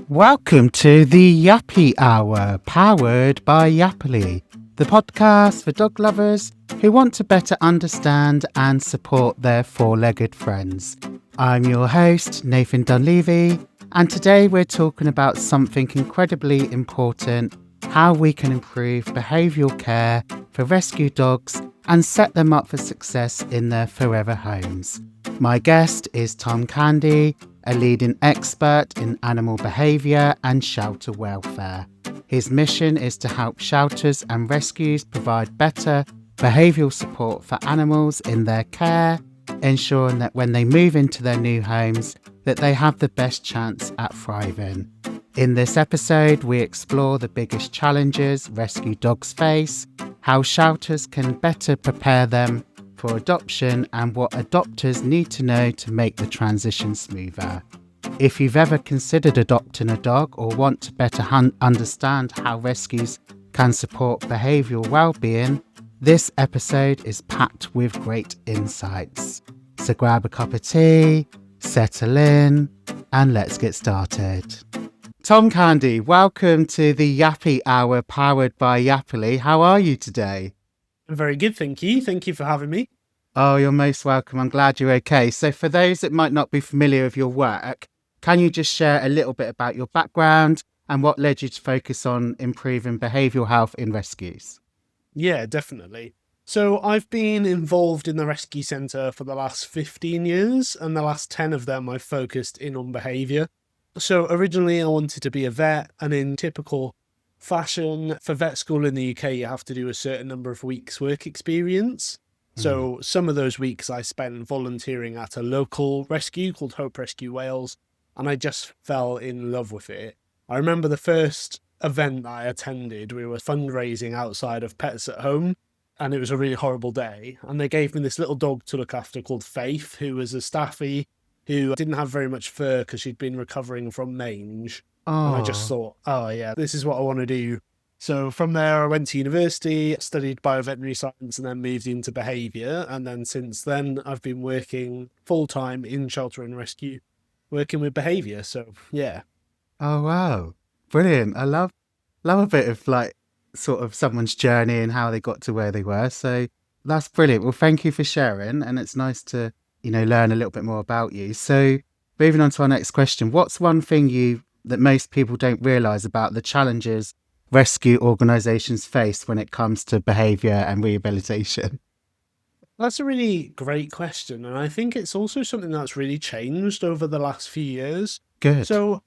Welcome to the Yappy Hour, powered by Yappily, the podcast for dog lovers who want to better understand and support their four-legged friends. I'm your host, Nathan Dunleavy, and today we're talking about something incredibly important: how we can improve behavioural care for rescue dogs and set them up for success in their forever homes. My guest is Tom Candy, a leading expert in animal behaviour and shelter welfare. His mission is to help shelters and rescues provide better behavioural support for animals in their care, ensuring that when they move into their new homes, that they have the best chance at thriving. In this episode, we explore the biggest challenges rescue dogs face, how shelters can better prepare them for adoption, and what adopters need to know to make the transition smoother. If you've ever considered adopting a dog or want to better understand how rescues can support behavioural well-being, this episode is packed with great insights. So grab a cup of tea, settle in, and let's get started. Tom Candy, welcome to the Yappy Hour powered by Yappily. How are you today? Very good, thank you. Thank you for having me. Oh, you're most welcome. I'm glad you're okay. So for those that might not be familiar with your work, can you just share a little bit about your background and what led you to focus on improving behavioural health in rescues? Yeah, definitely. So I've been involved in the rescue centre for the last 15 years, and the last 10 of them I've focused in on behaviour. So originally I wanted to be a vet, and in typical fashion for vet school in the UK, you have to do a certain number of weeks work experience. So some of those weeks I spent volunteering at a local rescue called Hope Rescue Wales, and I just fell in love with it. I remember the first event that I attended, we were fundraising outside of Pets at Home, and it was a really horrible day. And they gave me this little dog to look after called Faith, who was a staffy who didn't have very much fur because she'd been recovering from mange. Oh. And I just thought, oh yeah, this is what I want to do. So from there, I went to university, studied bioveterinary science, and then moved into behaviour. And then since then, I've been working full-time in shelter and rescue, working with behaviour. So yeah. Oh, wow. Brilliant. I love a bit of sort of someone's journey and how they got to where they were. So that's brilliant. Well, thank you for sharing. And it's nice to, learn a little bit more about you. So moving on to our next question, what's one thing that most people don't realise about the challenges rescue organisations face when it comes to behaviour and rehabilitation? That's a really great question. And I think it's also something that's really changed over the last few years. Good. So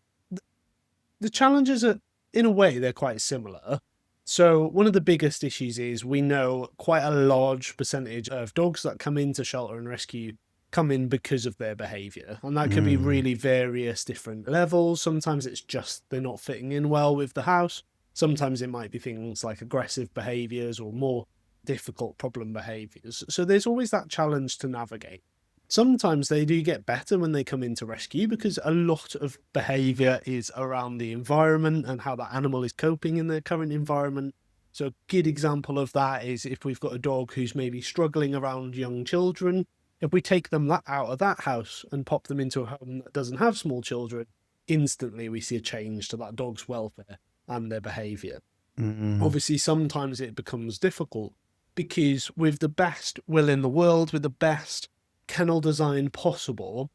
the challenges are, in a way, they're quite similar. So one of the biggest issues is we know quite a large percentage of dogs that come into shelter and rescue come in because of their behaviour. And that could be really various different levels. Sometimes it's just they're not fitting in well with the house. Sometimes it might be things like aggressive behaviours or more difficult problem behaviours. So there's always that challenge to navigate. Sometimes they do get better when they come into rescue because a lot of behaviour is around the environment and how that animal is coping in their current environment. So a good example of that is if we've got a dog who's maybe struggling around young children, if we take them out of that house and pop them into a home that doesn't have small children, instantly we see a change to that dog's welfare and their behaviour. Obviously, sometimes it becomes difficult because with the best will in the world, with the best kennel design possible,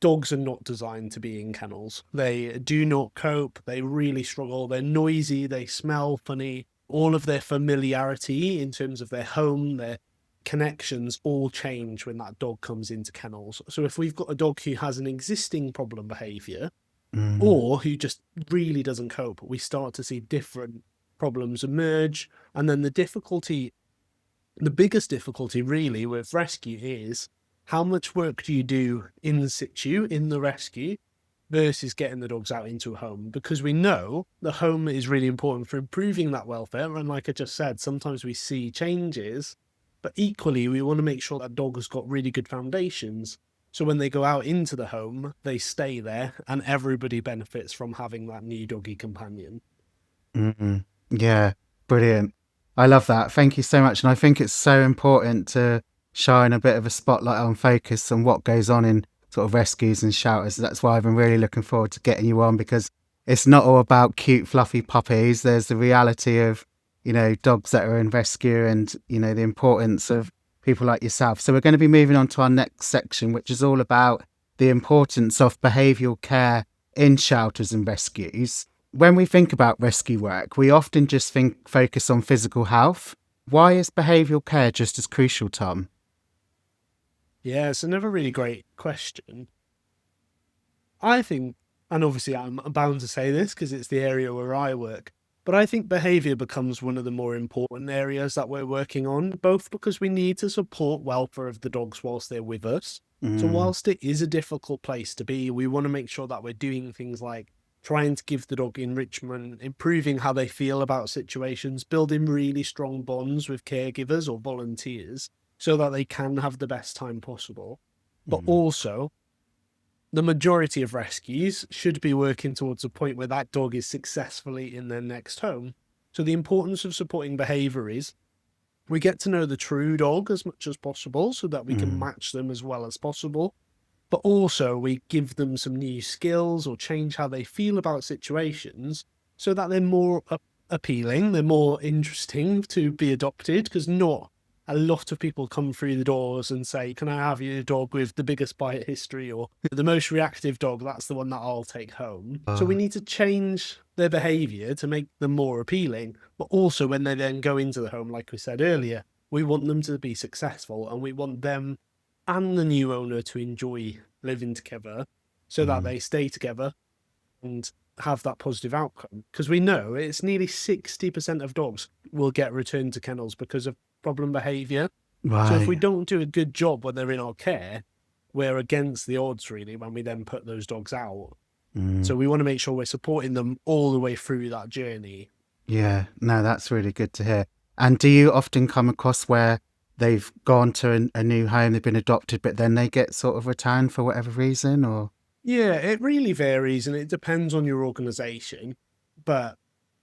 dogs are not designed to be in kennels. They do not cope, they really struggle, they're noisy, they smell funny. All of their familiarity in terms of their home, their connections all change when that dog comes into kennels. So if we've got a dog who has an existing problem behaviour, or who just really doesn't cope, we start to see different problems emerge. And then the biggest difficulty really with rescue is how much work do you do in situ, in the rescue, versus getting the dogs out into a home? Because we know the home is really important for improving that welfare. And like I just said, sometimes we see changes, but equally we want to make sure that dog has got really good foundations. So when they go out into the home, they stay there and everybody benefits from having that new doggy companion. Yeah, brilliant. I love that. Thank you so much. And I think it's so important to shine a bit of a spotlight on focus on what goes on in sort of rescues and shelters. That's why I've been really looking forward to getting you on, because it's not all about cute, fluffy puppies. There's the reality of, dogs that are in rescue and, the importance of people like yourself. So we're going to be moving on to our next section, which is all about the importance of behavioural care in shelters and rescues. When we think about rescue work, we often just focus on physical health. Why is behavioural care just as crucial, Tom? Yeah, it's another really great question. I think, and obviously I'm bound to say this because it's the area where I work, but I think behaviour becomes one of the more important areas that we're working on, both because we need to support welfare of the dogs whilst they're with us. So whilst it is a difficult place to be, we want to make sure that we're doing things like trying to give the dog enrichment, improving how they feel about situations, building really strong bonds with caregivers or volunteers so that they can have the best time possible. But also, the majority of rescues should be working towards a point where that dog is successfully in their next home. So the importance of supporting behaviour is we get to know the true dog as much as possible so that we can match them as well as possible. But also we give them some new skills or change how they feel about situations so that they're more appealing, they're more interesting to be adopted, because not a lot of people come through the doors and say, can I have your dog with the biggest bite history or the most reactive dog? That's the one that I'll take home. So we need to change their behaviour to make them more appealing. But also when they then go into the home, like we said earlier, we want them to be successful and we want them and the new owner to enjoy living together so that they stay together and have that positive outcome. Because we know it's nearly 60% of dogs will get returned to kennels because of problem behaviour. Right. So if we don't do a good job when they're in our care, we're against the odds really when we then put those dogs out. So we want to make sure we're supporting them all the way through that journey. Yeah, no, that's really good to hear. And do you often come across where they've gone to a new home, they've been adopted, but then they get sort of returned for whatever reason, or? Yeah, it really varies and it depends on your organisation. But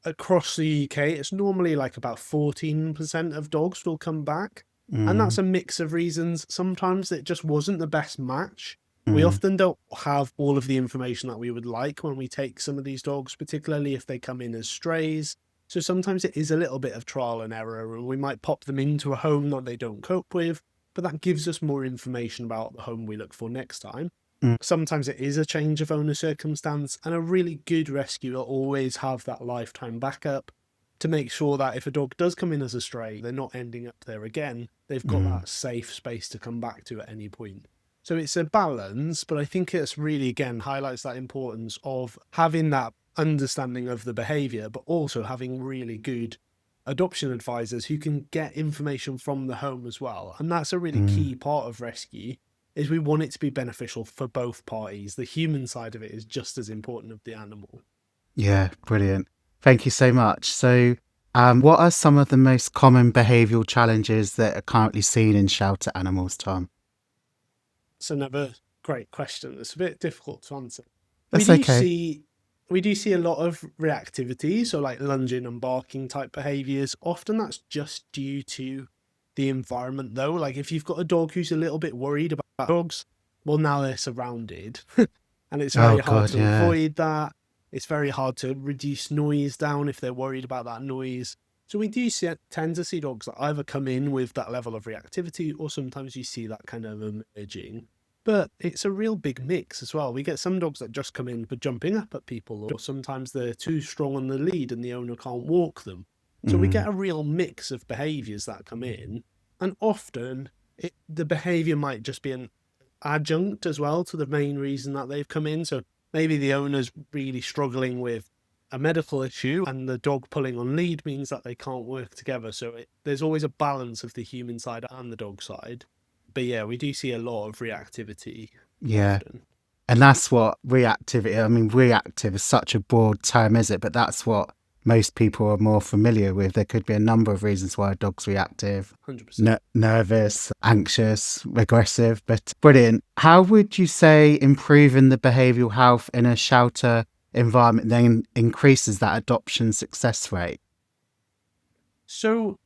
across the UK, it's normally like about 14% of dogs will come back. And that's a mix of reasons. Sometimes it just wasn't the best match. We often don't have all of the information that we would like when we take some of these dogs, particularly if they come in as strays. So sometimes it is a little bit of trial and error, and we might pop them into a home that they don't cope with, but that gives us more information about the home we look for next time. Sometimes it is a change of owner circumstance, and a really good rescue will always have that lifetime backup to make sure that if a dog does come in as a stray, they're not ending up there again. They've got that safe space to come back to at any point. So it's a balance, but I think it's really, again, highlights that importance of having that understanding of the behaviour, but also having really good adoption advisors who can get information from the home as well. And that's a really key part of rescue, is we want it to be beneficial for both parties. The human side of it is just as important of the animal. Yeah, brilliant. Thank you so much. So what are some of the most common behavioural challenges that are currently seen in shelter animals, Tom? It's another great question. It's a bit difficult to answer. That's okay. We do see a lot of reactivity, so like lunging and barking type behaviours. Often that's just due to the environment though. Like if you've got a dog who's a little bit worried about dogs, well, now they're surrounded and it's very Oh, hard God, to yeah. avoid that. It's very hard to reduce noise down if they're worried about that noise. So we do tend to see dogs that either come in with that level of reactivity, or sometimes you see that kind of emerging. But it's a real big mix as well. We get some dogs that just come in for jumping up at people, or sometimes they're too strong on the lead and the owner can't walk them. So we get a real mix of behaviours that come in. And often the behaviour might just be an adjunct as well to the main reason that they've come in. So maybe the owner's really struggling with a medical issue and the dog pulling on lead means that they can't work together. So there's always a balance of the human side and the dog side. But yeah, we do see a lot of reactivity Yeah. often. And that's what reactivity, I mean, reactive is such a broad term, is it? But that's what most people are more familiar with. There could be a number of reasons why a dog's reactive, 100%. nervous, anxious, aggressive, but brilliant. How would you say improving the behavioural health in a shelter environment then increases that adoption success rate? So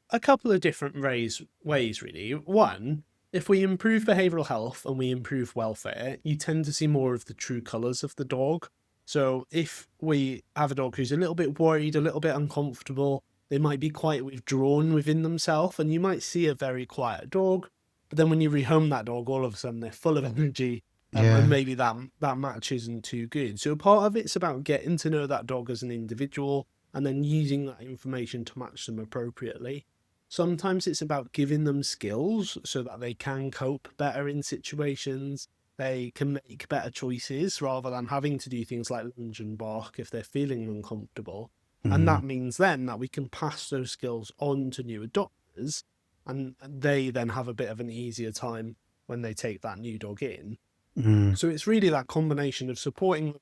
a couple of different ways really. One, if we improve behavioural health and we improve welfare, you tend to see more of the true colours of the dog. So if we have a dog who's a little bit worried, a little bit uncomfortable, they might be quite withdrawn within themselves, and you might see a very quiet dog, but then when you rehome that dog, all of a sudden they're full of energy, and Yeah. maybe that match isn't too good. So part of it's about getting to know that dog as an individual and then using that information to match them appropriately. Sometimes it's about giving them skills so that they can cope better in situations. They can make better choices rather than having to do things like lunge and bark if they're feeling uncomfortable. And Mm. that means then that we can pass those skills on to new adopters, and they then have a bit of an easier time when they take that new dog in. Mm. So it's really that combination of supporting them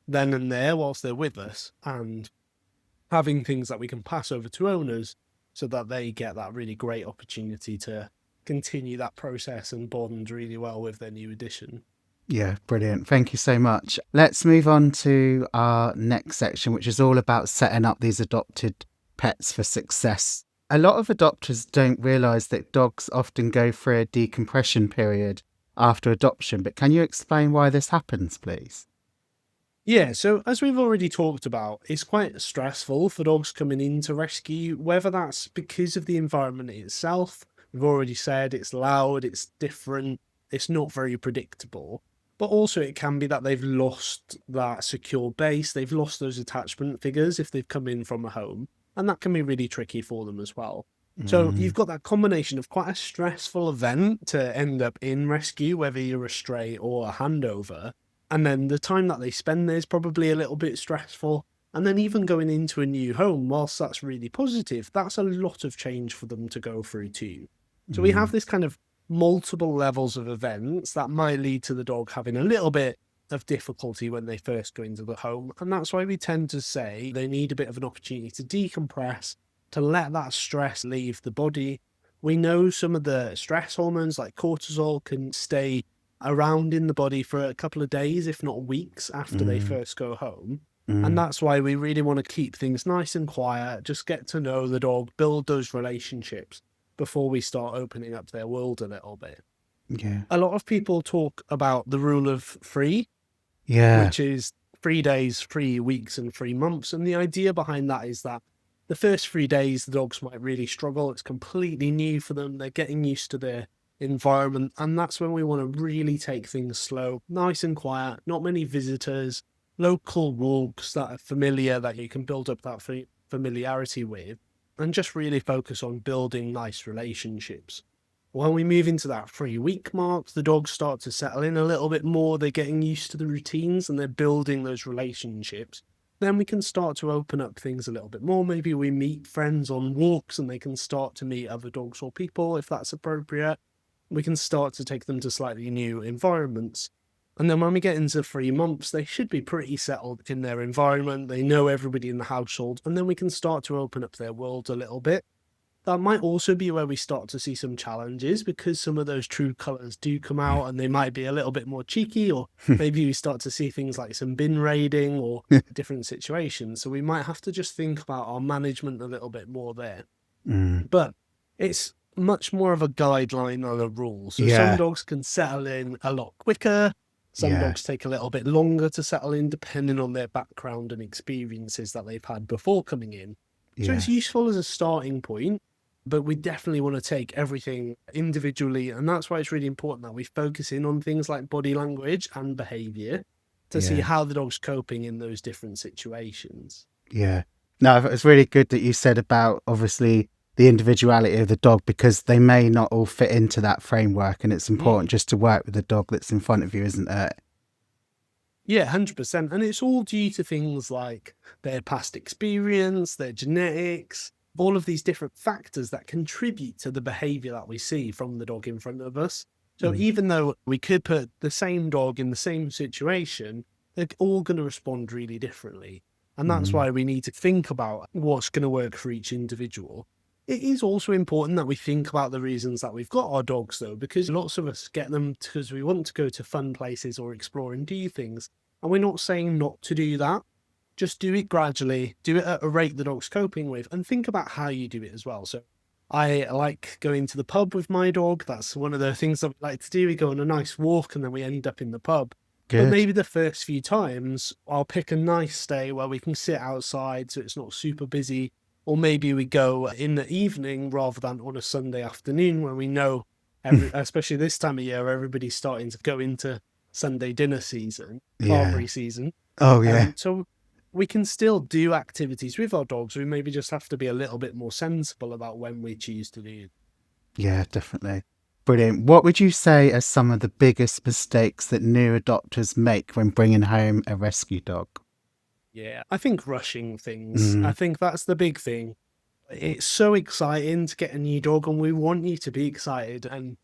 then and there whilst they're with us and having things that we can pass over to owners so that they get that really great opportunity to continue that process and bond really well with their new addition. Yeah, brilliant. Thank you so much. Let's move on to our next section, which is all about setting up these adopted pets for success. A lot of adopters don't realise that dogs often go through a decompression period after adoption, but can you explain why this happens, please? Yeah, so as we've already talked about, it's quite stressful for dogs coming into rescue, whether that's because of the environment itself. We've already said it's loud, it's different, it's not very predictable. But also it can be that they've lost that secure base, they've lost those attachment figures if they've come in from a home, and that can be really tricky for them as well. So Mm. you've got that combination of quite a stressful event to end up in rescue, whether you're a stray or a handover, and then the time that they spend there is probably a little bit stressful. And then even going into a new home, whilst that's really positive, that's a lot of change for them to go through too. So we have Mm. this kind of multiple levels of events that might lead to the dog having a little bit of difficulty when they first go into the home. And that's why we tend to say they need a bit of an opportunity to decompress, to let that stress leave the body. We know some of the stress hormones like cortisol can stay around in the body for a couple of days, if not weeks, after they Mm. first go home. And Mm. that's why we really want to keep things nice and quiet, just get to know the dog, build those relationships before we start opening up their world a little bit. Yeah. A lot of people talk about the rule of three, Yeah. which is 3 days, 3 weeks, and 3 months. And the idea behind that is that the first 3 days, the dogs might really struggle. It's completely new for them. They're getting used to their environment. And that's when we want to really take things slow, nice and quiet, not many visitors, local walks that are familiar that you can build up that familiarity with, and just really focus on building nice relationships. When we move into that 3 week mark, the dogs start to settle in a little bit more. They're getting used to the routines and they're building those relationships. Then we can start to open up things a little bit more. Maybe we meet friends on walks and they can start to meet other dogs or people if that's appropriate. We can start to take them to slightly new environments. And then when we get into 3 months, they should be pretty settled in their environment. They know everybody in the household. And then we can start to open up their world a little bit. That might also be where we start to see some challenges because some of those true colours do come out and they might be a little bit more cheeky, or maybe we start to see things like some bin raiding or different situations. So we might have to just think about our management a little bit more there. Mm. But it's much more of a guideline than a rule. So some Yeah. dogs can settle in a lot quicker. Some Yeah. dogs take a little bit longer to settle in depending on their background and experiences that they've had before coming in. So it's Yeah. useful as a starting point, but we definitely want to take everything individually. And that's why it's really important that we focus in on things like body language and behaviour to see Yeah. how the dog's coping in those different situations. Yeah. No, it's really good that you said about obviously the individuality of the dog, because they may not all fit into that framework, and it's important just to work with the dog that's in front of you, isn't it? Yeah, 100%. And it's all due to things like their past experience, their genetics, all of these different factors that contribute to the behavior that we see from the dog in front of us. So Mm. even though we could put the same dog in the same situation, they're all going to respond really differently. And that's Mm. why we need to think about what's going to work for each individual. It is also important that we think about the reasons that we've got our dogs, though, because lots of us get them because we want to go to fun places or explore and do things. And we're not saying not to do that. Just do it gradually, do it at a rate the dog's coping with, and think about how you do it as well. So I like going to the pub with my dog. That's one of the things that we like to do. We go on a nice walk and then we end up in the pub. But Good. maybe the first few times, I'll pick a nice day where we can sit outside so it's not super busy. Or maybe we go in the evening rather than on a Sunday afternoon when we know, especially this time of year, everybody's starting to go into Sunday dinner season, Yeah. Barbary season. Oh, yeah. So we can still do activities with our dogs. We maybe just have to be a little bit more sensible about when we choose to do it. Yeah, definitely. Brilliant. What would you say are some of the biggest mistakes that new adopters make when bringing home a rescue dog? Yeah, I think rushing things. I Mm, think that's the big thing. It's so exciting to get a new dog, and we want you to be excited and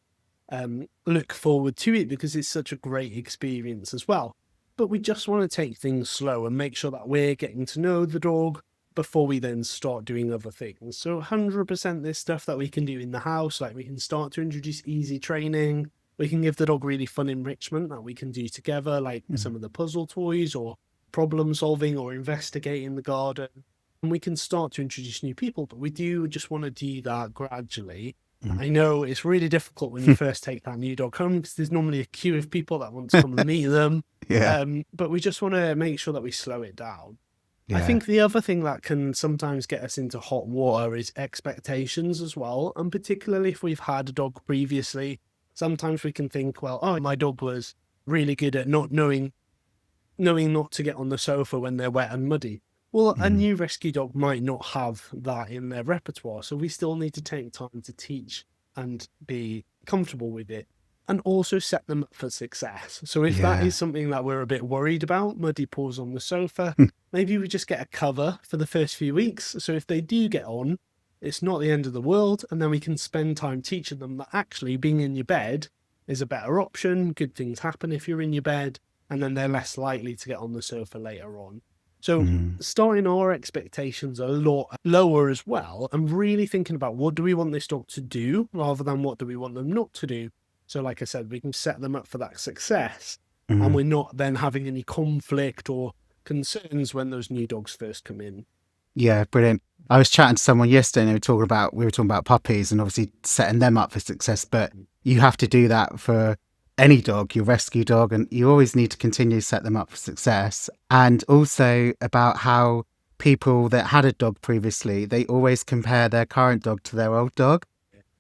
look forward to it because it's such a great experience as well. But we just want to take things slow and make sure that we're getting to know the dog before we then start doing other things. So 100% this stuff that we can do in the house, like we can start to introduce easy training. We can give the dog really fun enrichment that we can do together, like mm, some of the puzzle toys or problem solving or investigating the garden. And we can start to introduce new people, but we do just want to do that gradually. mm. I know it's really difficult when you first take that new dog home because there's normally a queue of people that want to come and meet them. Yeah, But we just want to make sure that we slow it down. I yeah. think the other thing that can sometimes get us into hot water is expectations as well. And particularly if we've had a dog previously, sometimes we can think, well, oh, my dog was really good at not knowing not to get on the sofa when they're wet and muddy. Well, a Mm, new rescue dog might not have that in their repertoire, so we still need to take time to teach and be comfortable with it and also set them up for success. So if that yeah. is something that we're a bit worried about, muddy paws on the sofa, Mm, maybe we just get a cover for the first few weeks. So if they do get on, it's not the end of the world, and then we can spend time teaching them that actually being in your bed is a better option. Good things happen if you're in your bed, and then they're less likely to get on the sofa later on. So mm. starting our expectations a lot lower as well, and really thinking about what do we want this dog to do rather than what do we want them not to do. So like I said, we can set them up for that success, and Mm. we're not then having any conflict or concerns when those new dogs first come in. Yeah, brilliant. I was chatting to someone yesterday and we were talking about puppies and obviously setting them up for success, but you have to do that for any dog, your rescue dog, and you always need to continue to set them up for success. And also about how people that had a dog previously, they always compare their current dog to their old dog.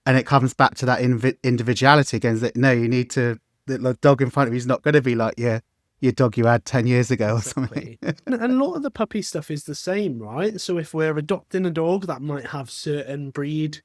And it comes back to that individuality again, is that no, you need to, the dog in front of you is not going to be like your dog you had 10 years ago or something. Exactly. And a lot of the puppy stuff is the same, right? So if we're adopting a dog that might have certain breed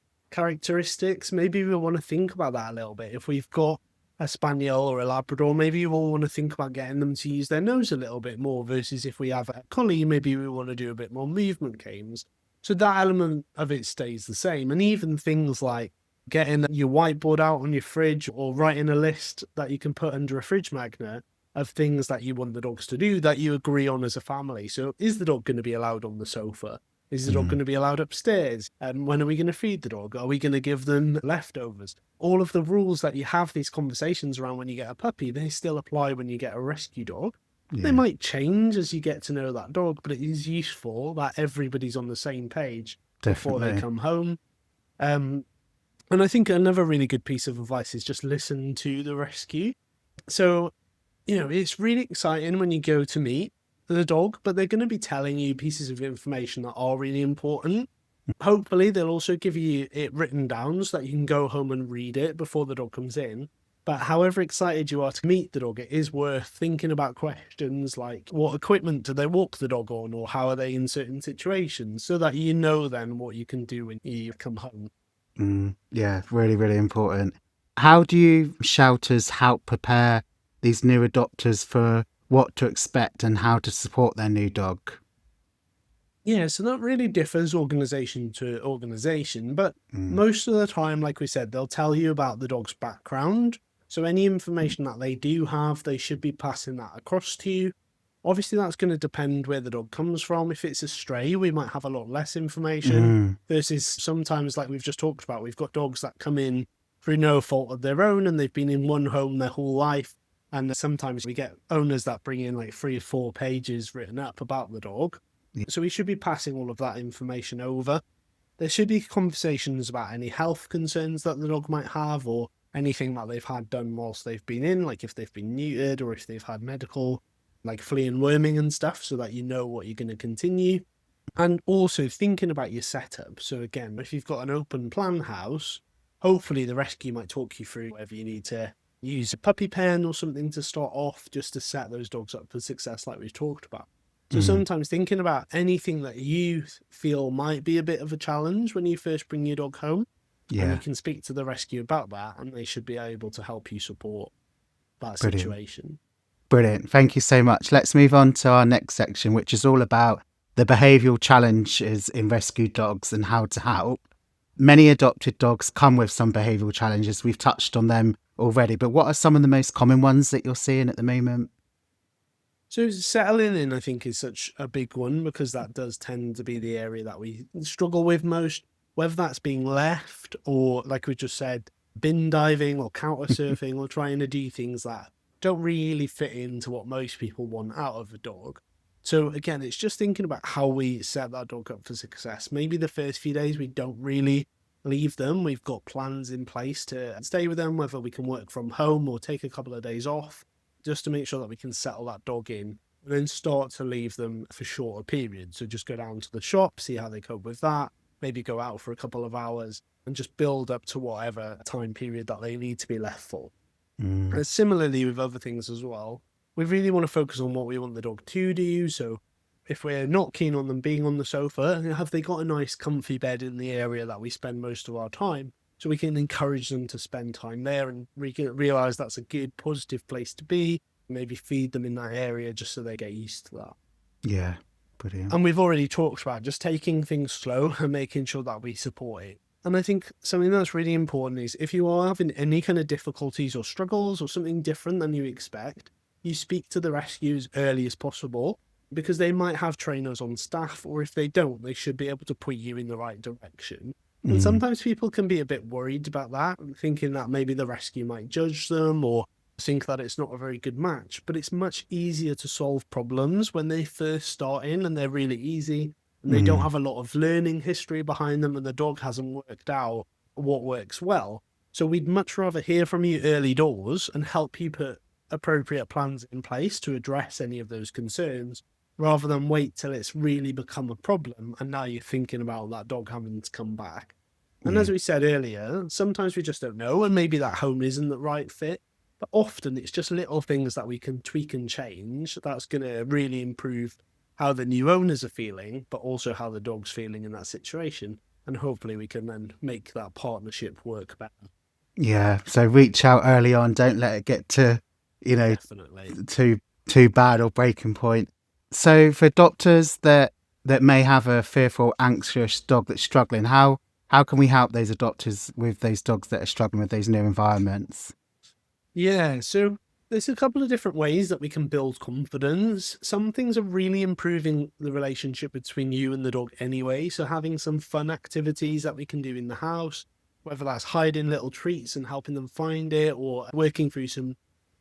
characteristics, maybe we want to think about that a little bit. If we've got a spaniel or a labrador, maybe we'll want to think about getting them to use their nose a little bit more versus if we have a collie, maybe we want to do a bit more movement games. So that element of it stays the same. And even things like getting your whiteboard out on your fridge or writing a list that you can put under a fridge magnet of things that you want the dogs to do that you agree on as a family. So is the dog going to be allowed on the sofa? Is the dog going Mm. to be allowed upstairs? And when are we going to feed the dog? Are we going to give them leftovers? All of the rules that you have these conversations around when you get a puppy, they still apply when you get a rescue dog. They Yeah, might change as you get to know that dog, but it is useful that everybody's on the same page before they definitely. come home. Um, and I think another really good piece of advice is just listen to the rescue. So it's really exciting when you go to meet the dog, but they're going to be telling you pieces of information that are really important. Hopefully, they'll also give you it written down so that you can go home and read it before the dog comes in. But however excited you are to meet the dog, it is worth thinking about questions like what equipment do they walk the dog on, or how are they in certain situations, so that you know then what you can do when you come home. Yeah, really, really important. How do you shelters help prepare these new adopters for what to expect and how to support their new dog? Yeah, so that really differs organization to organization, but Mm, most of the time, like we said, they'll tell you about the dog's background. So any information that they do have, they should be passing that across to you. Obviously, that's going to depend where the dog comes from. If it's a stray, we might have a lot less information mm, versus sometimes, like we've just talked about, we've got dogs that come in through no fault of their own and they've been in one home their whole life. And sometimes we get owners that bring in like 3 or 4 pages written up about the dog. yeah, So we should be passing all of that information over. There should be conversations about any health concerns that the dog might have, or anything that they've had done whilst they've been in, like if they've been neutered or if they've had medical, like flea and worming and stuff, so that you know what you're going to continue. And also thinking about your setup. So again, if you've got an open plan house, hopefully the rescue might talk you through whether you need to use a puppy pen or something to start off, just to set those dogs up for success like we've talked about. So sometimes thinking about anything that you feel might be a bit of a challenge when you first bring your dog home, and you can speak to the rescue about that, and they should be able to help you support that situation. Brilliant. Thank you so much. Let's move on to our next section, which is all about the behavioural challenges in rescued dogs and how to help. Many adopted dogs come with some behavioural challenges. We've touched on them already, but what are some of the most common ones that you're seeing at the moment? So settling in, I think, is such a big one, because that does tend to be the area that we struggle with most, whether that's being left or, like we just said, bin diving or counter surfing or trying to do things that don't really fit into what most people want out of a dog. So again, it's just thinking about how we set that dog up for success. Maybe the first few days we don't really leave them. We've got plans in place to stay with them, whether we can work from home or take a couple of days off, just to make sure that we can settle that dog in, and then start to leave them for shorter periods. So just go down to the shop, see how they cope with that, maybe go out for a couple of hours, and just build up to whatever time period that they need to be left for. And similarly with other things as well, we really want to focus on what we want the dog to do. So if we're not keen on them being on the sofa, have they got a nice comfy bed in the area that we spend most of our time? So we can encourage them to spend time there, and we can realize that's a good, positive place to be. Maybe feed them in that area just so they get used to that. Yeah, brilliant. And we've already talked about just taking things slow and making sure that we support it. And I think something that's really important is, if you are having any kind of difficulties or struggles or something different than you expect, you speak to the rescue as early as possible, because they might have trainers on staff, or if they don't, they should be able to point you in the right direction. And sometimes people can be a bit worried about that, thinking that maybe the rescue might judge them or think that it's not a very good match. But it's much easier to solve problems when they first start in and they're really easy and they don't have a lot of learning history behind them, and the dog hasn't worked out what works well. So we'd much rather hear from you early doors and help you put appropriate plans in place to address any of those concerns, rather than wait till it's really become a problem and now you're thinking about that dog having to come back. And as we said earlier, sometimes we just don't know, and maybe that home isn't the right fit. But often it's just little things that we can tweak and change that's going to really improve how the new owners are feeling, but also how the dog's feeling in that situation. And hopefully we can then make that partnership work better. Yeah, so reach out early on. Don't let it get to, Definitely. too bad or breaking point. So for adopters that may have a fearful, anxious dog that's struggling, how can we help those adopters with those dogs that are struggling with those new environments? Yeah, so there's a couple of different ways that we can build confidence. Some things are really improving the relationship between you and the dog anyway. So having some fun activities that we can do in the house, whether that's hiding little treats and helping them find it, or working through some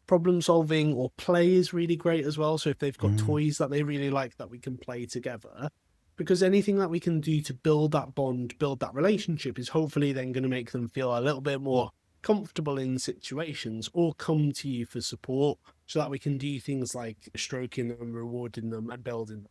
problem solving or play, is really great as well. So if they've got toys that they really like that we can play together, because anything that we can do to build that bond, build that relationship, is hopefully then going to make them feel a little bit more comfortable in situations, or come to you for support, so that we can do things like stroking them, rewarding them, and building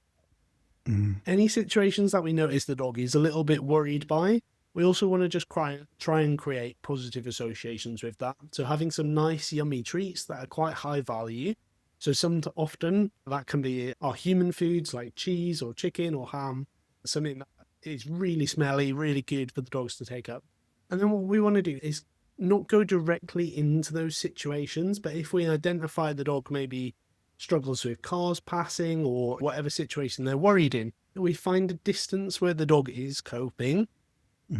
them. Any situations that we notice the dog is a little bit worried by, we also want to just try and create positive associations with that. So having some nice yummy treats that are quite high value. So often that can be our human foods like cheese or chicken or ham, something that is really smelly, really good for the dogs to take up. And then what we want to do is not go directly into those situations, but if we identify the dog maybe struggles with cars passing or whatever situation they're worried in, we find a distance where the dog is coping.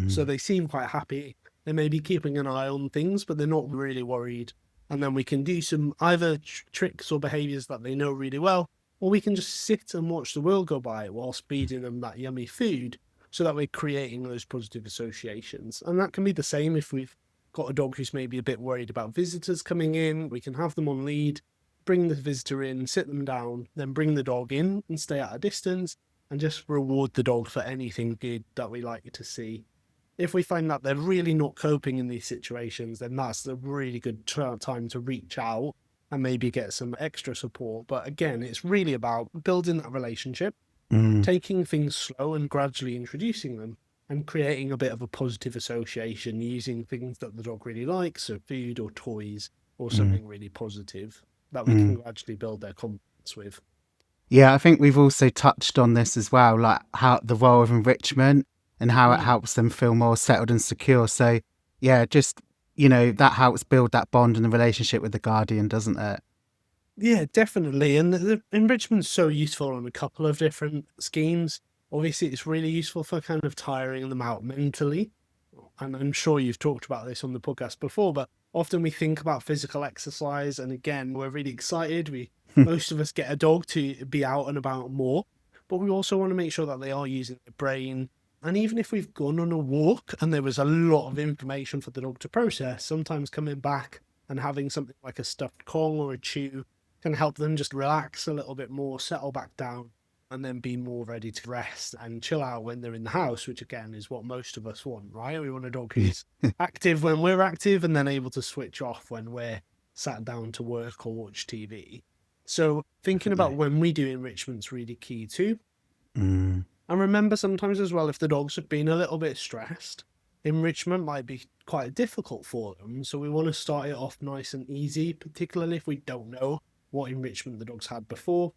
So they seem quite happy. They may be keeping an eye on things, but they're not really worried. And then we can do some either tricks or behaviors that they know really well, or we can just sit and watch the world go by whilst feeding them that yummy food, so that we're creating those positive associations. And that can be the same if we've got a dog who's maybe a bit worried about visitors coming in. We can have them on lead, bring the visitor in, sit them down, then bring the dog in and stay at a distance, and just reward the dog for anything good that we like to see. If we find that they're really not coping in these situations, then that's a really good time to reach out and maybe get some extra support. But again, it's really about building that relationship, taking things slow and gradually introducing them, and creating a bit of a positive association using things that the dog really likes, so food or toys or something really positive that we can gradually build their confidence with. Yeah, I think we've also touched on this as well, like how the role of enrichment and how it helps them feel more settled and secure. So, yeah, just, that helps build that bond and the relationship with the guardian, doesn't it? Yeah, definitely. And the enrichment's so useful on a couple of different schemes. Obviously, it's really useful for kind of tiring them out mentally. And I'm sure you've talked about this on the podcast before, but often we think about physical exercise. And again, we're really excited. Most of us get a dog to be out and about more, but we also want to make sure that they are using their brain. And even if we've gone on a walk and there was a lot of information for the dog to process, sometimes coming back and having something like a stuffed Kong or a chew can help them just relax a little bit more, settle back down, and then be more ready to rest and chill out when they're in the house, which again is what most of us want, right? We want a dog who's active when we're active and then able to switch off when we're sat down to work or watch TV. So thinking about when we do enrichment's really key too. And remember sometimes as well, if the dogs have been a little bit stressed, enrichment might be quite difficult for them. So we want to start it off nice and easy, particularly if we don't know what enrichment the dog's had before.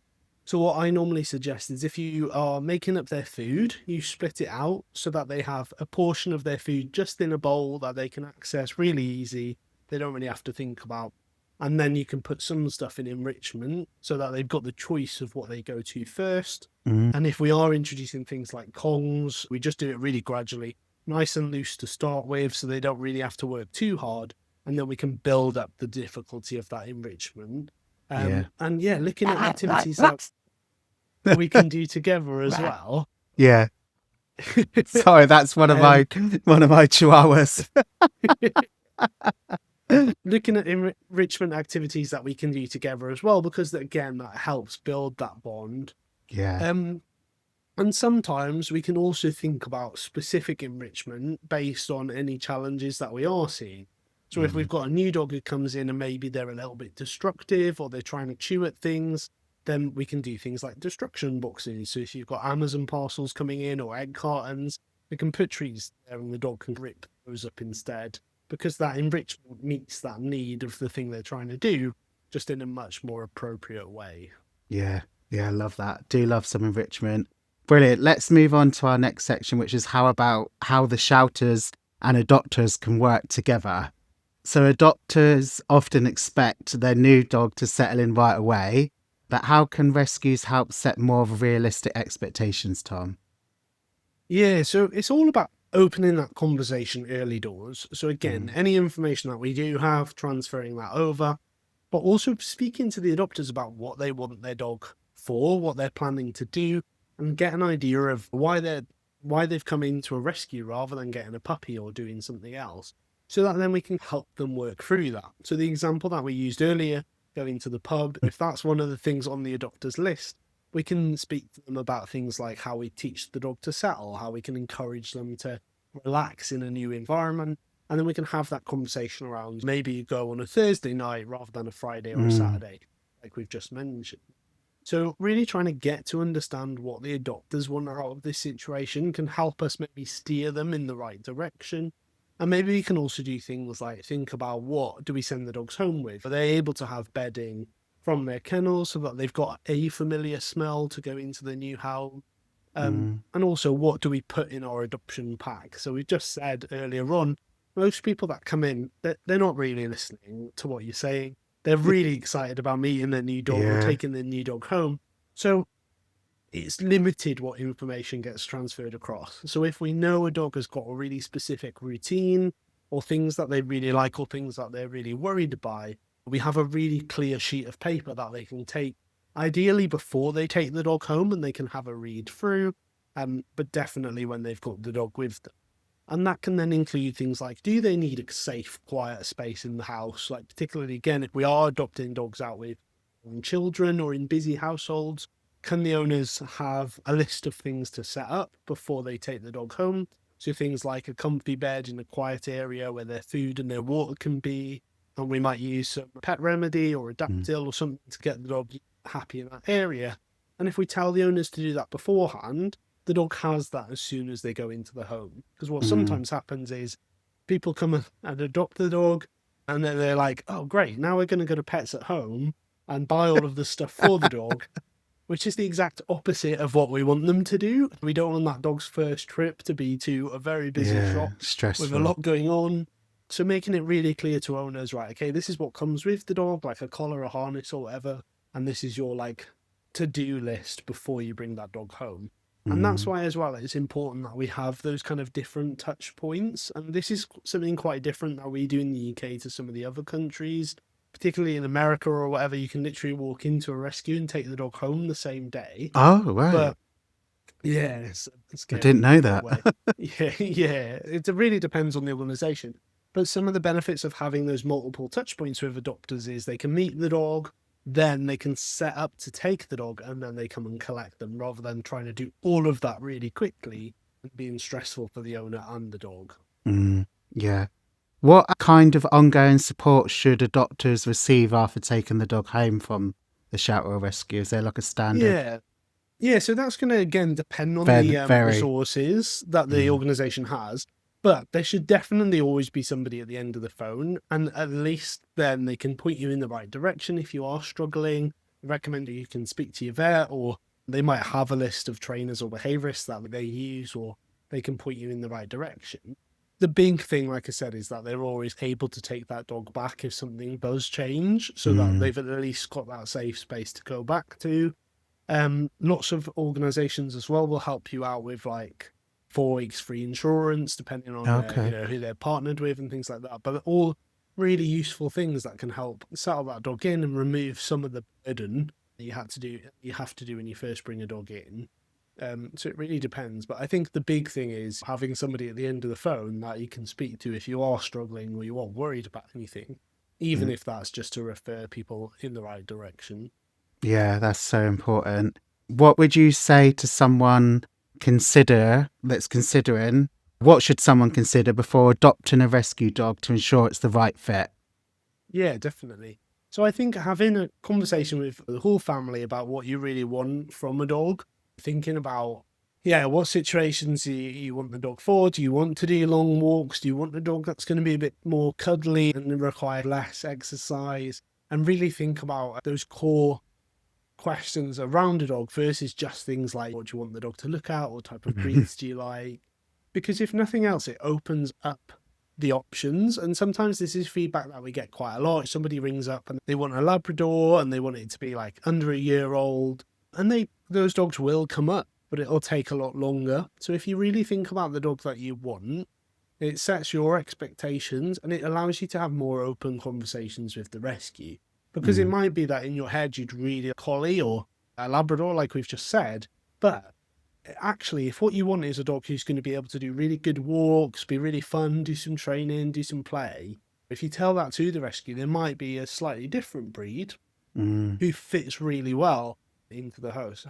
So what I normally suggest is if you are making up their food, you split it out so that they have a portion of their food just in a bowl that they can access really easy. They don't really have to think about. And then you can put some stuff in enrichment so that they've got the choice of what they go to first. And if we are introducing things like Kongs, we just do it really gradually, nice and loose to start with, so they don't really have to work too hard. And then we can build up the difficulty of that enrichment. And yeah, looking at activities that we can do together as well. Yeah. Sorry, that's one of my chihuahuas. Looking at enrichment activities that we can do together as well, because again, that helps build that bond. Yeah. And sometimes we can also think about specific enrichment based on any challenges that we are seeing. So if we've got a new dog who comes in and maybe they're a little bit destructive or they're trying to chew at things, then we can do things like destruction boxes. So if you've got Amazon parcels coming in or egg cartons, we can put trees there and the dog can rip those up instead, because that enrichment meets that need of the thing they're trying to do, just in a much more appropriate way. Yeah, I love that. Do love some enrichment. Brilliant. Let's move on to our next section, which is how the shelters and adopters can work together. So adopters often expect their new dog to settle in right away, but how can rescues help set more realistic expectations, Tom? Yeah, so it's all about opening that conversation early doors. So again, any information that we do have, transferring that over, but also speaking to the adopters about what they want their dog for, what they're planning to do, and get an idea of why they've come into a rescue rather than getting a puppy or doing something else, so that then we can help them work through that. So the example that we used earlier, going to the pub, if that's one of the things on the adopter's list, we can speak to them about things like how we teach the dog to settle, how we can encourage them to relax in a new environment. And then we can have that conversation around maybe you go on a Thursday night rather than a Friday or a Saturday, like we've just mentioned. So really trying to get to understand what the adopters want out of this situation can help us maybe steer them in the right direction. And maybe we can also do things like think about, what do we send the dogs home with? Are they able to have bedding from their kennels so that they've got a familiar smell to go into the new home? And also, what do we put in our adoption pack? So we just said earlier on, most people that come in, they're not really listening to what you're saying. They're really excited about meeting their new dog or taking their new dog home. So it's limited what information gets transferred across. So if we know a dog has got a really specific routine or things that they really like or things that they're really worried by, we have a really clear sheet of paper that they can take, ideally before they take the dog home, and they can have a read through, but definitely when they've got the dog with them. And that can then include things like, do they need a safe, quiet space in the house? Like particularly, again, if we are adopting dogs out with children or in busy households, can the owners have a list of things to set up before they take the dog home So things like a comfy bed in a quiet area where their food and their water can be. And we might use some pet remedy or a Daptil or something to get the dog happy in that area. And if we tell the owners to do that beforehand, the dog has that as soon as they go into the home. Because what sometimes happens is people come and adopt the dog, and then they're like, oh, great, now we're going to go to Pets at Home and buy all of the stuff for the dog, which is the exact opposite of what we want them to do. We don't want that dog's first trip to be to a very busy shop stressful, with a lot going on. So making it really clear to owners, right, okay, this is what comes with the dog, like a collar, a harness or whatever, and this is your like to-do list before you bring that dog home. And that's why as well it's important that we have those kind of different touch points. And this is something quite different that we do in the UK to some of the other countries, particularly in America or whatever. You can literally walk into a rescue and take the dog home the same day. Oh, right. But yeah, it's I didn't know that. yeah. It really depends on the organisation. But some of the benefits of having those multiple touch points with adopters is they can meet the dog, then they can set up to take the dog, and then they come and collect them, rather than trying to do all of that really quickly and being stressful for the owner and the dog. Yeah. What kind of ongoing support should adopters receive after taking the dog home from the shelter or rescue? Is there like a standard? Yeah, so that's going to, again, depend on the resources that the organisation has. But there should definitely always be somebody at the end of the phone, and at least then they can point you in the right direction if you are struggling. Recommend that you can speak to your vet, or they might have a list of trainers or behaviourists that they use, or they can point you in the right direction. The big thing, like I said, is that they're always able to take that dog back if something does change, so that they've at least got that safe space to go back to. Lots of organisations as well will help you out with like 4 weeks free insurance, depending on who they're partnered with and things like that. But all really useful things that can help settle that dog in and remove some of the burden that you have to do when you first bring a dog in. So it really depends. But I think the big thing is having somebody at the end of the phone that you can speak to if you are struggling or you are worried about anything, even if that's just to refer people in the right direction. Yeah, that's so important. What would you say to someone that's considering, what should someone consider before adopting a rescue dog to ensure it's the right fit? Yeah, definitely. So I think having a conversation with the whole family about what you really want from a dog, thinking about, what situations you want the dog for. Do you want to do long walks? Do you want a dog that's going to be a bit more cuddly and require less exercise? And really think about those core questions around a dog versus just things like, what do you want the dog to look at? What type of breeds do you like? Because if nothing else, it opens up the options. And sometimes this is feedback that we get quite a lot. Somebody rings up and they want a Labrador and they want it to be like under a year old, and those dogs will come up, but it'll take a lot longer. So if you really think about the dog that you want, it sets your expectations and it allows you to have more open conversations with the rescue. Because it might be that in your head you'd really a collie or a Labrador, like we've just said, but actually, if what you want is a dog who's going to be able to do really good walks, be really fun, do some training, do some play, if you tell that to the rescue, there might be a slightly different breed who fits really well into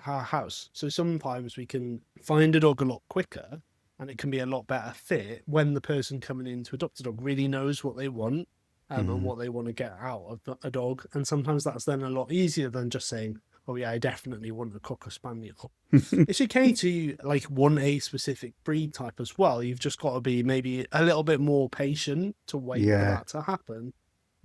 our house. So sometimes we can find a dog a lot quicker, and it can be a lot better fit when the person coming in to adopt a dog really knows what they want and what they want to get out of a dog. And sometimes that's then a lot easier than just saying, oh yeah, I definitely want a Cocker Spaniel. It's okay to like want a specific breed type as well. You've just got to be maybe a little bit more patient to wait for that to happen.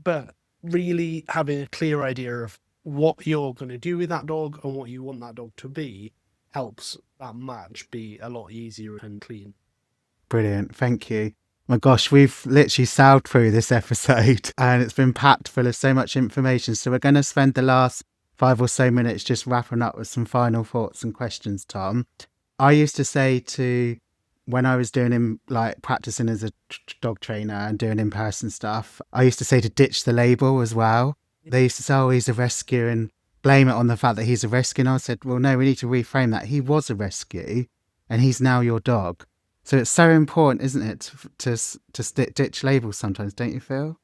But really having a clear idea of what you're going to do with that dog and what you want that dog to be helps that match be a lot easier and clean. Brilliant. Thank you. My gosh, we've literally sailed through this episode and it's been packed full of so much information. So we're going to spend the last 5 or so minutes just wrapping up with some final thoughts and questions, Tom. I used to say when I was doing practicing as a dog trainer and doing in-person stuff, I used to say to ditch the label as well. They used to say, oh, he's a rescue, and blame it on the fact that he's a rescue. And I said, well, no, we need to reframe that. He was a rescue and he's now your dog. So it's so important, isn't it, to ditch labels sometimes, don't you feel?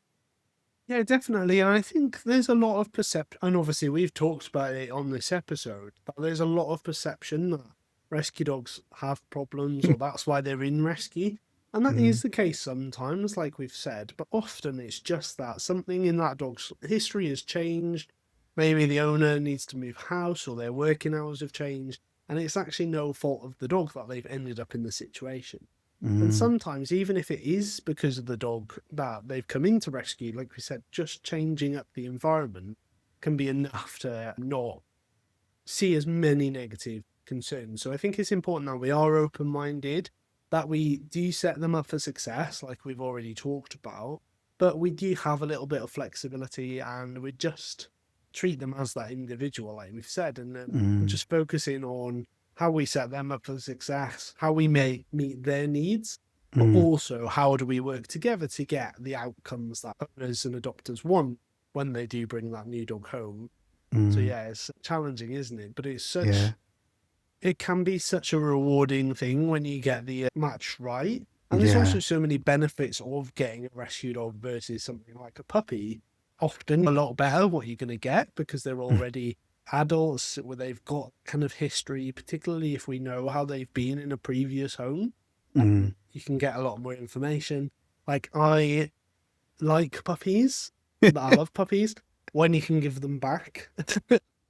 Yeah, definitely. And I think there's a lot of perception, and obviously we've talked about it on this episode, but there's a lot of perception that rescue dogs have problems or that's why they're in rescue. And that is the case sometimes, like we've said, but often it's just that something in that dog's history has changed. Maybe the owner needs to move house or their working hours have changed, and it's actually no fault of the dog that they've ended up in the situation. And sometimes, even if it is because of the dog that they've come into rescue, like we said, just changing up the environment can be enough to not see as many negative concerns. So I think it's important that we are open-minded, that we do set them up for success, like we've already talked about, but we do have a little bit of flexibility and we just treat them as that individual, like we've said, and just focusing on how we set them up for success, how we may meet their needs, but also how do we work together to get the outcomes that owners and adopters want when they do bring that new dog home. So yeah, it's challenging, isn't it? But it's such, it can be such a rewarding thing when you get the match right. And there's also so many benefits of getting a rescue dog versus something like a puppy. Often a lot better what you're going to get because they're already adults where they've got kind of history, particularly if we know how they've been in a previous home. You can get a lot more information. Like I like puppies, but I love puppies when you can give them back.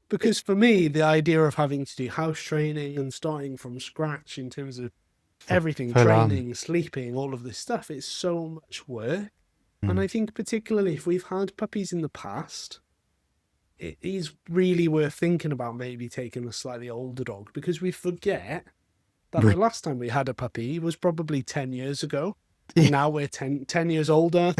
Because for me, the idea of having to do house training and starting from scratch in terms of everything, training, sleeping, all of this stuff, it's so much work. And I think particularly if we've had puppies in the past, it is really worth thinking about maybe taking a slightly older dog because we forget that the last time we had a puppy was probably 10 years ago. And now we're 10 years older.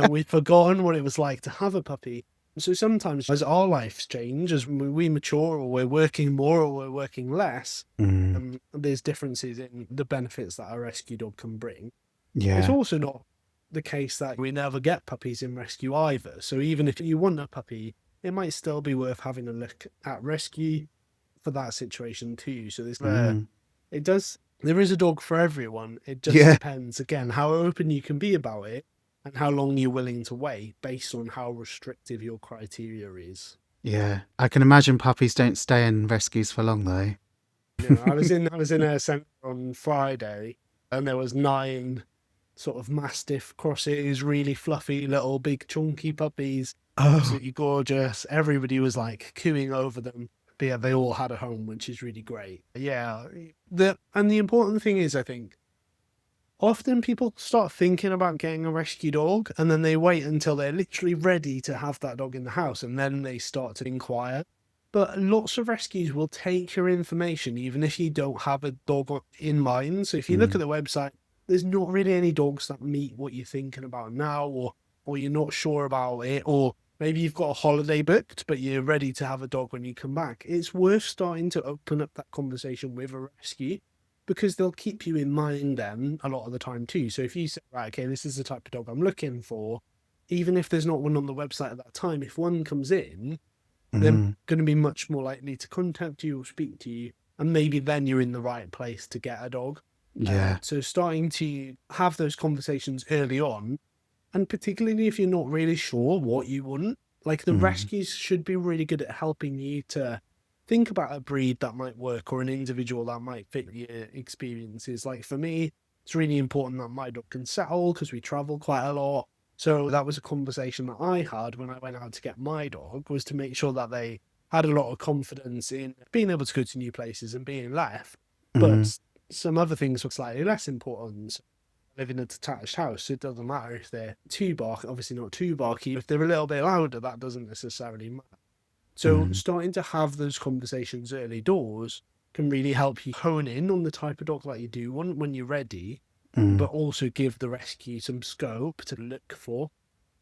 We've forgotten what it was like to have a puppy. So sometimes as our lives change, as we mature or we're working more or we're working less, there's differences in the benefits that a rescue dog can bring. It's also not the case that we never get puppies in rescue either. So even if you want a puppy, it might still be worth having a look at rescue for that situation too. So there's there is a dog for everyone. It just depends, again, how open you can be about it and how long you're willing to wait based on how restrictive your criteria is. Yeah, I can imagine puppies don't stay in rescues for long though. I was in a centre on Friday and there was 9 sort of Mastiff crosses, really fluffy little big chunky puppies, absolutely gorgeous. Everybody was like cooing over them. But yeah, they all had a home, which is really great. Yeah, the important thing is, I think, often people start thinking about getting a rescue dog and then they wait until they're literally ready to have that dog in the house and then they start to inquire. But lots of rescues will take your information even if you don't have a dog in mind. So if you look at the website, there's not really any dogs that meet what you're thinking about now, or you're not sure about it, or maybe you've got a holiday booked, but you're ready to have a dog when you come back. It's worth starting to open up that conversation with a rescue because they'll keep you in mind then a lot of the time too. So if you say, right, okay, this is the type of dog I'm looking for, even if there's not one on the website at that time, if one comes in, they're going to be much more likely to contact you or speak to you, and maybe then you're in the right place to get a dog. So starting to have those conversations early on, and particularly if you're not really sure what you want, like the rescues should be really good at helping you to think about a breed that might work or an individual that might fit your experiences. Like for me, it's really important that my dog can settle because we travel quite a lot. So that was a conversation that I had when I went out to get my dog, was to make sure that they had a lot of confidence in being able to go to new places and being left. But some other things were slightly less important. Live in a detached house, it doesn't matter if they're too barky, obviously not too barky. If they're a little bit louder, that doesn't necessarily matter. So starting to have those conversations early doors can really help you hone in on the type of dog that you do want when you're ready, but also give the rescue some scope to look for.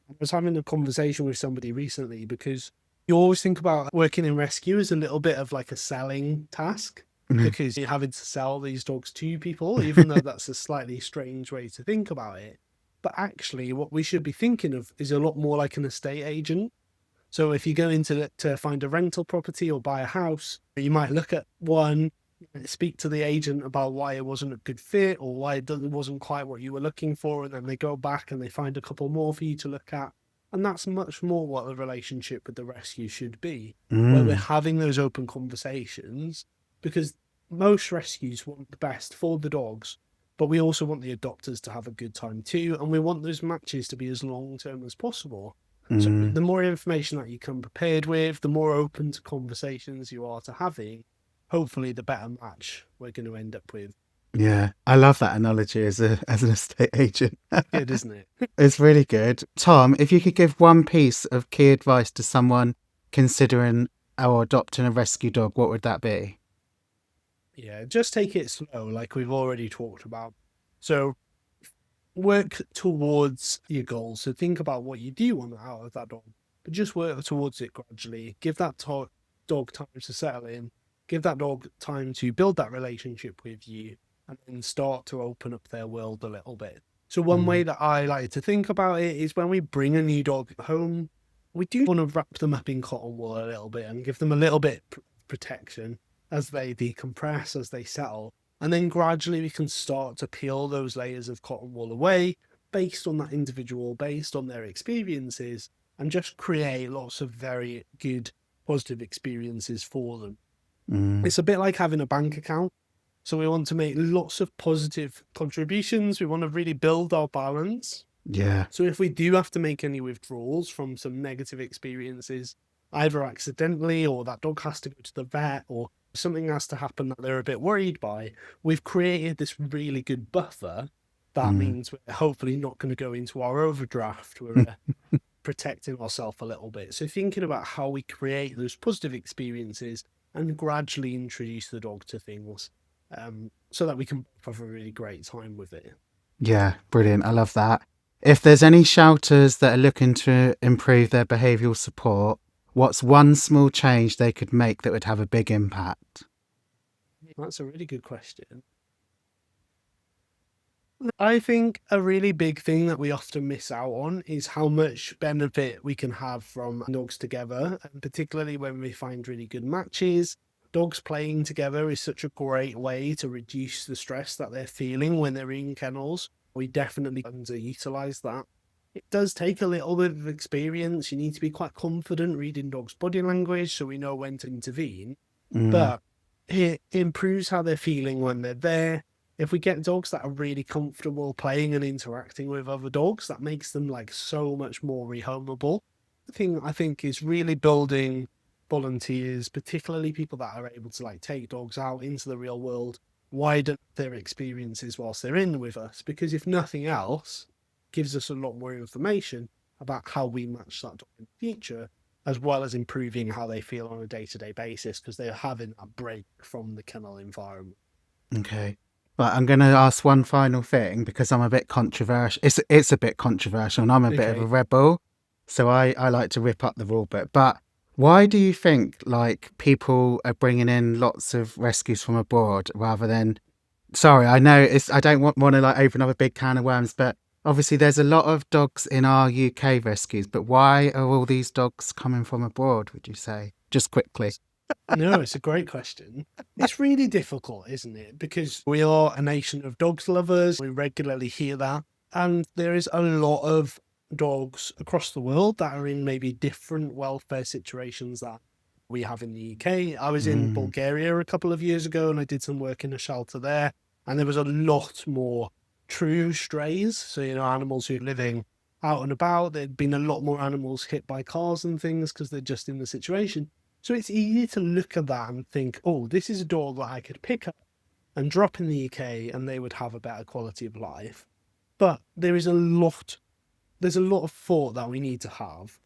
I was having a conversation with somebody recently because you always think about working in rescue as a little bit of like a selling task. Because you're having to sell these dogs to people, even though that's a slightly strange way to think about it. But actually, what we should be thinking of is a lot more like an estate agent. So if you go into to find a rental property or buy a house, you might look at one, speak to the agent about why it wasn't a good fit or why it wasn't quite what you were looking for, and then they go back and they find a couple more for you to look at. And that's much more what the relationship with the rescue should be, where we're having those open conversations, because most rescues want the best for the dogs, but we also want the adopters to have a good time too, and we want those matches to be as long-term as possible. So the more information that you come prepared with, the more open to conversations you are to having, hopefully the better match we're going to end up with. Yeah, I love that analogy as an estate agent. Good, isn't it? It's really good. Tom, if you could give one piece of key advice to someone considering or adopting a rescue dog, what would that be? Yeah, just take it slow, like we've already talked about. So work towards your goals. So think about what you do want out of that dog, but just work towards it gradually. Give that dog time to settle in. Give that dog time to build that relationship with you, and then start to open up their world a little bit. So one way that I like to think about it is when we bring a new dog home, we do want to wrap them up in cotton wool a little bit and give them a little bit protection as they decompress, as they settle. And then gradually we can start to peel those layers of cotton wool away based on that individual, based on their experiences, and just create lots of very good, positive experiences for them. It's a bit like having a bank account. So we want to make lots of positive contributions. We want to really build our balance. Yeah. So if we do have to make any withdrawals from some negative experiences, either accidentally or that dog has to go to the vet or something has to happen that they're a bit worried by, we've created this really good buffer. That means we're hopefully not going to go into our overdraft. We're protecting ourselves a little bit. So thinking about how we create those positive experiences and gradually introduce the dog to things so that we can have a really great time with it. Yeah, brilliant. I love that. If there's any shelters that are looking to improve their behavioural support, what's one small change they could make that would have a big impact? That's a really good question. I think a really big thing that we often miss out on is how much benefit we can have from dogs together, and particularly when we find really good matches. Dogs playing together is such a great way to reduce the stress that they're feeling when they're in kennels. We definitely underutilize that. It does take a little bit of experience. You need to be quite confident reading dogs' body language so we know when to intervene. But it improves how they're feeling when they're there. If we get dogs that are really comfortable playing and interacting with other dogs, that makes them like so much more rehomable. The thing I think is really building volunteers, particularly people that are able to like take dogs out into the real world, widen their experiences whilst they're in with us, because if nothing else, gives us a lot more information about how we match that dog in the future, as well as improving how they feel on a day-to-day basis because they're having a break from the kennel environment. Okay. Right, I'm going to ask one final thing because I'm a bit controversial. It's a bit controversial and I'm a bit of a rebel. So I like to rip up the rule book. But why do you think like people are bringing in lots of rescues from abroad rather than... Sorry, I know I don't want to like open up a big can of worms, but obviously there's a lot of dogs in our UK rescues, but why are all these dogs coming from abroad, would you say? Just quickly. No, it's a great question. It's really difficult, isn't it? Because we are a nation of dogs lovers. We regularly hear that. And there is a lot of dogs across the world that are in maybe different welfare situations that we have in the UK. I was in Bulgaria a couple of years ago and I did some work in a shelter there. And there was a lot more true strays. So, animals who are living out and about. There'd been a lot more animals hit by cars and things because they're just in the situation. So it's easy to look at that and think, oh, this is a dog that I could pick up and drop in the UK and they would have a better quality of life. But there's a lot of thought that we need to have.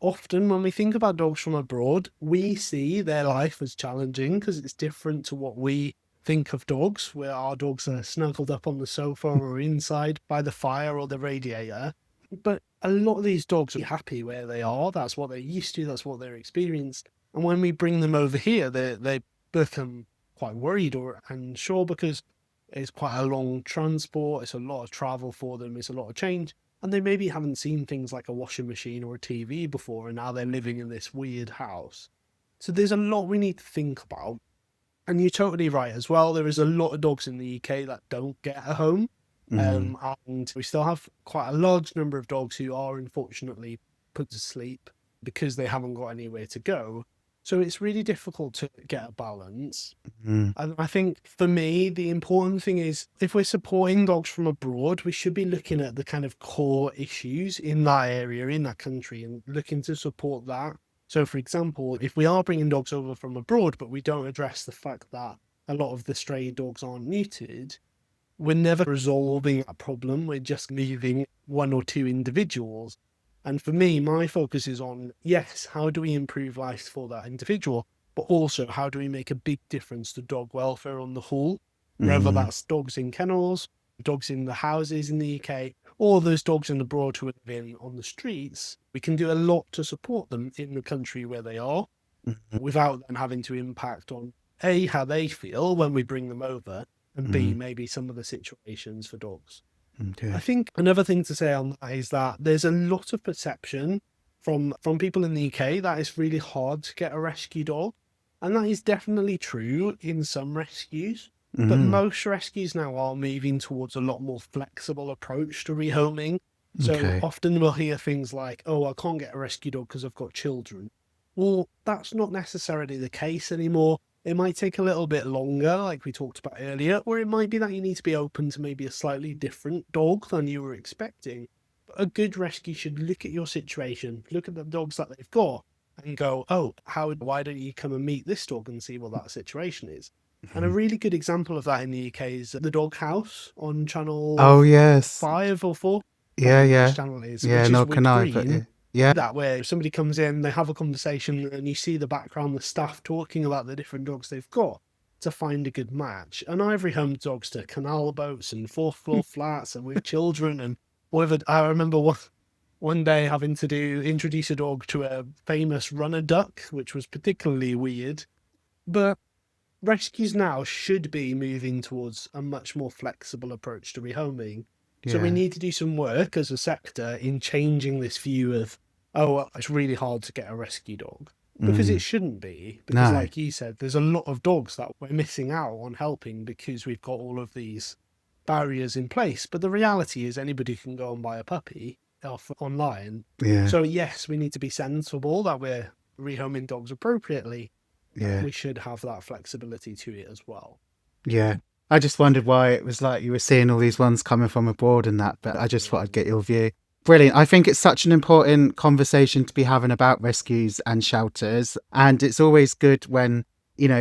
Often when we think about dogs from abroad, we see their life as challenging because it's different to what we think of dogs, where our dogs are snuggled up on the sofa or inside by the fire or the radiator. But a lot of these dogs are happy where they are. That's what they're used to. That's what they're experienced. And when we bring them over here, they become quite worried or unsure because it's quite a long transport. It's a lot of travel for them. It's a lot of change. And they maybe haven't seen things like a washing machine or a TV before, and now they're living in this weird house. So there's a lot we need to think about. And you're totally right as well. There is a lot of dogs in the UK that don't get a home. And we still have quite a large number of dogs who are unfortunately put to sleep because they haven't got anywhere to go. So it's really difficult to get a balance. Mm. And I think for me, the important thing is if we're supporting dogs from abroad, we should be looking at the kind of core issues in that area, in that country, and looking to support that. So, for example, if we are bringing dogs over from abroad, but we don't address the fact that a lot of the stray dogs aren't neutered, we're never resolving a problem. We're just moving one or two individuals. And for me, my focus is on, yes, how do we improve life for that individual? But also, how do we make a big difference to dog welfare on the whole? Whether that's dogs in kennels, dogs in the houses in the UK, or those dogs in abroad who are living on the streets, we can do a lot to support them in the country where they are without them having to impact on A, how they feel when we bring them over, and B, maybe some of the situations for dogs. Okay. I think another thing to say on that is that there's a lot of perception from people in the UK that it's really hard to get a rescue dog. And that is definitely true in some rescues. But most rescues now are moving towards a lot more flexible approach to rehoming. So Okay. often we'll hear things like, oh, I can't get a rescue dog because I've got children. Well, that's not necessarily the case anymore. It might take a little bit longer, like we talked about earlier, or it might be that you need to be open to maybe a slightly different dog than you were expecting. But a good rescue should look at your situation, look at the dogs that they've got, and go, oh, why don't you come and meet this dog and see what that situation is? And a really good example of that in the UK is the Dog House on channel Oh, yes. 5 or 4. Yeah, yeah. Which channel it is, Yeah, which no, is with can I? Green. But yeah. That where if somebody comes in, they have a conversation, and you see the background, the staff talking about the different dogs they've got to find a good match. And I've rehomed dogs to canal boats and fourth floor flats and with children and whatever. I remember one day having to introduce a dog to a famous runner duck, which was particularly weird. But rescues now should be moving towards a much more flexible approach to rehoming. So we need to do some work as a sector in changing this view of, oh, well, it's really hard to get a rescue dog. Because it shouldn't be. Because No. like you said, there's a lot of dogs that we're missing out on helping because we've got all of these barriers in place. But the reality is anybody can go and buy a puppy off online. Yeah. So yes, we need to be sensible that we're rehoming dogs appropriately. Yeah. We should have that flexibility to it as well. Yeah. I just wondered why it was like you were seeing all these ones coming from abroad and that, but I just thought I'd get your view. Brilliant. I think it's such an important conversation to be having about rescues and shelters. And it's always good when,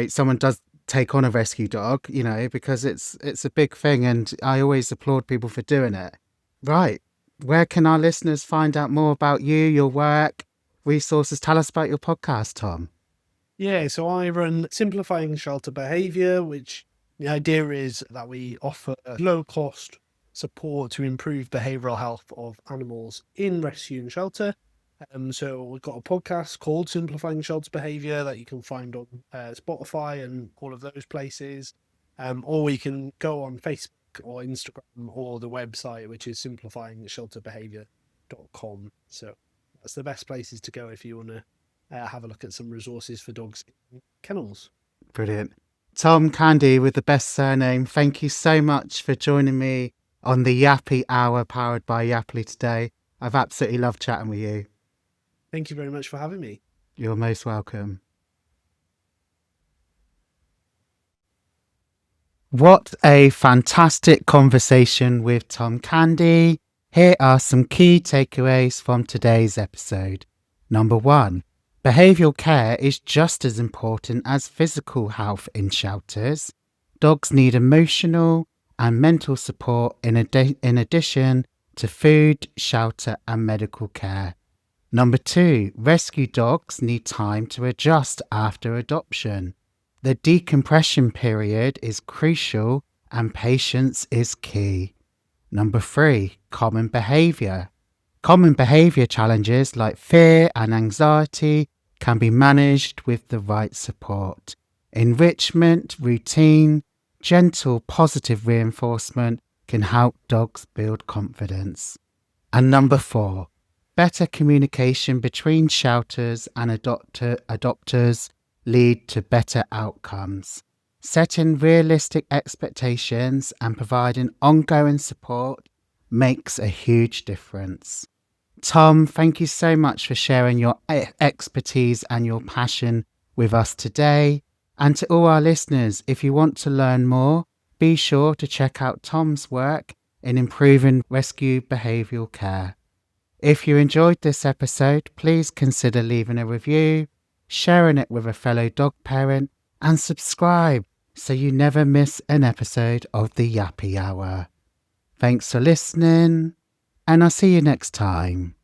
someone does take on a rescue dog, because it's a big thing. And I always applaud people for doing it. Right. Where can our listeners find out more about you, your work, resources? Tell us about your podcast, Tom. Yeah, so I run Simplifying Shelter Behaviour, which the idea is that we offer low-cost support to improve behavioural health of animals in rescue and shelter. So we've got a podcast called Simplifying Shelter Behaviour that you can find on Spotify and all of those places. Or you can go on Facebook or Instagram or the website, which is simplifyingshelterbehaviour.com. So that's the best places to go if you want to have a look at some resources for dogs in kennels. Brilliant. Tom Candy with the best surname, thank you so much for joining me on the Yappy Hour powered by Yappily today. I've absolutely loved chatting with you. Thank you very much for having me. You're most welcome. What a fantastic conversation with Tom Candy. Here are some key takeaways from today's episode. Number 1. Behavioural care is just as important as physical health in shelters. Dogs need emotional and mental support in addition to food, shelter and medical care. Number 2, rescue dogs need time to adjust after adoption. The decompression period is crucial and patience is key. Number 3, common behaviour. Common behaviour challenges like fear and anxiety can be managed with the right support. Enrichment, routine, gentle, positive reinforcement can help dogs build confidence. And number 4, better communication between shelters and adopters lead to better outcomes. Setting realistic expectations and providing ongoing support makes a huge difference. Tom, thank you so much for sharing your expertise and your passion with us today. And to all our listeners, if you want to learn more, be sure to check out Tom's work in improving rescue behavioural care. If you enjoyed this episode, please consider leaving a review, sharing it with a fellow dog parent, and subscribe so you never miss an episode of the Yappy Hour. Thanks for listening, and I'll see you next time.